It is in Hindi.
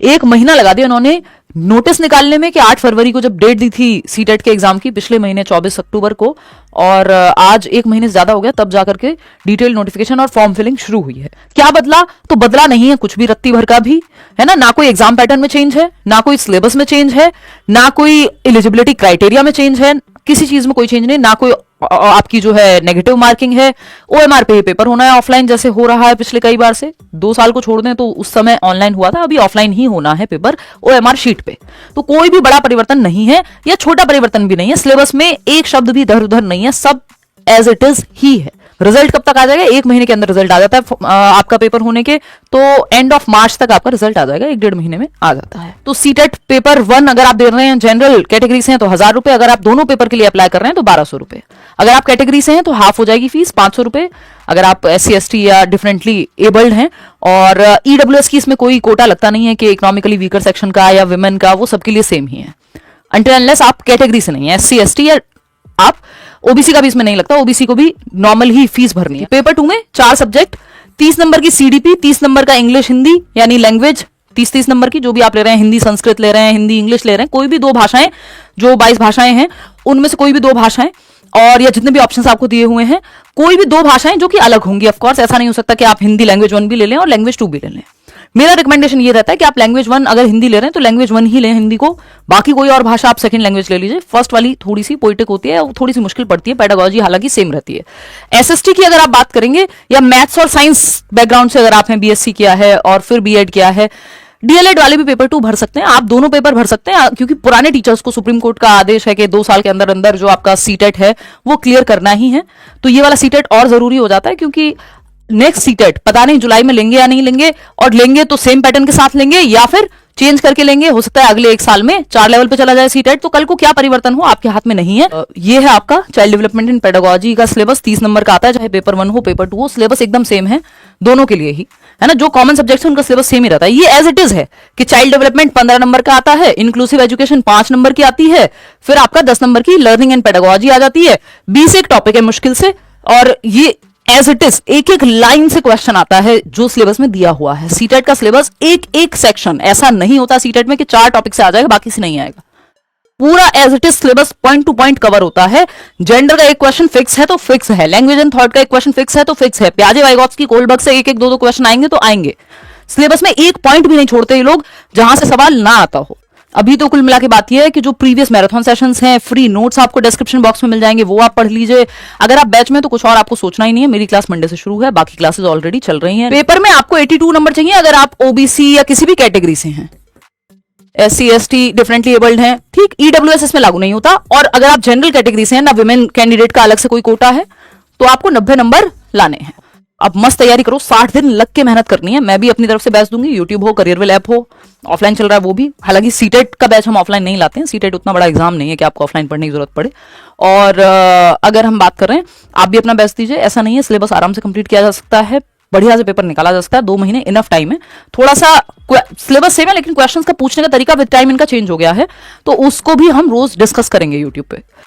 1 महीना लगा दिया उन्होंने नोटिस निकालने में कि 8 फरवरी को जब डेट दी थी सीटेट के एग्जाम की पिछले महीने 24 अक्टूबर को, और आज 1 महीने से ज्यादा हो गया तब जाकर के डिटेल नोटिफिकेशन और फॉर्म फिलिंग शुरू हुई है। क्या बदला? तो बदला नहीं है कुछ भी, रत्ती भर का भी, है ना कोई एग्जाम पैटर्न में चेंज है, ना कोई सिलेबस में चेंज है, ना कोई एलिजिबिलिटी क्राइटेरिया में चेंज है, किसी चीज में कोई चेंज नहीं, ना कोई आपकी जो है नेगेटिव मार्किंग है। ओएमआर पे ही पेपर होना है, ऑफलाइन जैसे हो रहा है पिछले कई बार से। 2 साल को छोड़ दें तो उस समय ऑनलाइन हुआ था, अभी ऑफलाइन ही होना है पेपर ओएमआर शीट पे। तो कोई भी बड़ा परिवर्तन नहीं है या छोटा परिवर्तन भी नहीं है, सिलेबस में एक शब्द भी इधर उधर नहीं है, सब एज इट इज ही है। रिजल्ट कब तक आ जाएगा? 1 महीने के अंदर रिजल्ट आ जाता है आपका पेपर होने के, तो एंड ऑफ मार्च तक आपका रिजल्ट आ जाएगा, 1-1.5 महीने में आ जाता है। तो सीटेट पेपर 1 अगर आप दे रहे हैं जनरल कैटेगरी से हैं तो 1000 रुपए, अगर आप दोनों पेपर के लिए अप्लाई कर रहे हैं तो 1200 रुपए, अगर आप कैटेगरी से हैं तो हाफ हो जाएगी फीस 500 रुपए, अगर आप SC/ST या डिफरेंटली एबल्ड हैं। और EWS की इसमें कोई कोटा लगता नहीं है कि इकोनॉमिकली वीकर सेक्शन का या विमेन का, वो सबके लिए सेम ही है अनटिल अनलेस आप कैटेगरी से नहीं है, SC/ST या आप ओबीसी का भी इसमें नहीं लगता, ओबीसी को भी नॉर्मल ही फीस भरनी है। पेपर 2 में 4 सब्जेक्ट, 30 नंबर की CDP, 30 नंबर का इंग्लिश हिंदी यानी लैंग्वेज 30-30 नंबर की, जो भी आप ले रहे हैं, हिंदी संस्कृत ले रहे हैं, हिंदी इंग्लिश ले रहे हैं, कोई भी 2 भाषाएं, जो 22 भाषाएं हैं उनमें से कोई भी 2 भाषाएं, और या जितने भी ऑप्शंस आपको दिए हुए हैं कोई भी 2 भाषाएं जो कि अलग होंगी। ऑफ कोर्स ऐसा नहीं हो सकता कि आप हिंदी लैंग्वेज 1 भी ले लें और लैंग्वेज 2 भी ले लें। मेरा रिकमेंडेशन ये रहता है कि आप लैंग्वेज 1 अगर हिंदी ले रहे हैं तो लैंग्वेज 1 ही लें हिंदी को, बाकी कोई और भाषा आप सेकंड लैंग्वेज ले लीजिए। फर्स्ट वाली थोड़ी सी पोइटिक होती है, थोड़ी सी मुश्किल पड़ती है, पेडागोजी हालांकि सेम रहती है। SST की अगर आप बात करेंगे या मैथ्स और साइंस बैकग्राउंड से अगर आपने BSc किया है और फिर B.Ed किया है, DLED वाले भी पेपर 2 भर सकते हैं, आप दोनों पेपर भर सकते हैं, क्योंकि पुराने टीचर्स को सुप्रीम कोर्ट का आदेश है कि 2 साल के अंदर अंदर जो आपका सीटेट है वो क्लियर करना ही है। तो ये वाला सीटेट और जरूरी हो जाता है, क्योंकि नेक्स्ट सीटेट पता नहीं जुलाई में लेंगे या नहीं लेंगे, और लेंगे तो सेम पैटर्न के साथ लेंगे या फिर चेंज करके लेंगे। हो सकता है अगले 1 साल में 4 लेवल पे चला जाए सीटेट, तो कल को क्या परिवर्तन हो आपके हाथ में नहीं है। ये है आपका चाइल्ड डेवलपमेंट इन पेडागोजी का सिलेबस, 30 नंबर का आता है, चाहे पेपर 1 हो पेपर 2 हो, सिलेबस एकदम सेम है दोनों के लिए ही, है ना। जो कॉमन सब्जेक्ट्स है उनका सिलेबस सेम ही रहता है। ये एज इट इज है कि चाइल्ड डेवलपमेंट 15 नंबर का आता है, इंक्लूसिव एजुकेशन 5 नंबर की आती है, फिर आपका 10 नंबर की लर्निंग एंड पेडागोजी आ जाती है। 20 एक टॉपिक है मुश्किल से, और ये एज इट इज एक एक लाइन से क्वेश्चन आता है जो सिलेबस में दिया हुआ है। सीटेट का सिलेबस एक एक सेक्शन, ऐसा नहीं होता सीटेट में कि 4 टॉपिक से आ जाएगा बाकी से नहीं आएगा, पूरा as it is syllabus point to point cover होता है। जेंडर का एक क्वेश्चन फिक्स है तो फिक्स है, लैंग्वेज एंड थॉट का एक क्वेश्चन फिक्स है तो फिक्स है, प्याजे वाइगॉत्स्की कोलबर्ग से एक एक 2-2 क्वेश्चन आएंगे तो आएंगे। सिलेबस में एक पॉइंट भी नहीं छोड़ते ये लोग जहां से सवाल ना आता हो। अभी तो कुल मिला के बात यह है कि जो प्रीवियस मैराथन सेशंस हैं, फ्री नोट्स आपको डिस्क्रिप्शन बॉक्स में मिल जाएंगे, वो आप पढ़ लीजिए। अगर आप बैच में तो कुछ और आपको सोचना ही नहीं है, मेरी क्लास मंडे से शुरू है, बाकी क्लासेस ऑलरेडी चल रही हैं। पेपर में आपको 82 नंबर चाहिए अगर आप ओबीसी या किसी भी कैटेगरी से हैं, SC/ST डिफरेंटली एबल्ड हैं, ठीक। EWS इसमें लागू नहीं होता। और अगर आप जनरल कैटेगरी से हैं ना, विमेन कैंडिडेट का अलग से कोई कोटा है, तो आपको 90 नंबर लाने हैं। अब मस्त तैयारी करो, 60 दिन लग के मेहनत करनी है। मैं भी अपनी तरफ से बैच दूंगी, यूट्यूब हो, करियरवेल ऐप हो, ऑफलाइन चल रहा है वो भी। हालांकि सीटेट का बैच हम ऑफलाइन नहीं लाते हैं, सीटेट उतना बड़ा एग्जाम नहीं है कि आपको ऑफलाइन पढ़ने की जरूरत पड़े। और अगर हम बात कर रहे हैं, आप भी अपना बैच दीजिए, ऐसा नहीं है, सिलेबस आराम से कंप्लीट किया जा सकता है, बढ़िया से पेपर निकाला जा सकता है, 2 महीने इनफ टाइम है। थोड़ा सा सिलेबस सेम है लेकिन क्वेश्चंस का पूछने का तरीका विद टाइम इनका चेंज हो गया है, तो उसको भी हम रोज डिस्कस करेंगे यूट्यूब पे।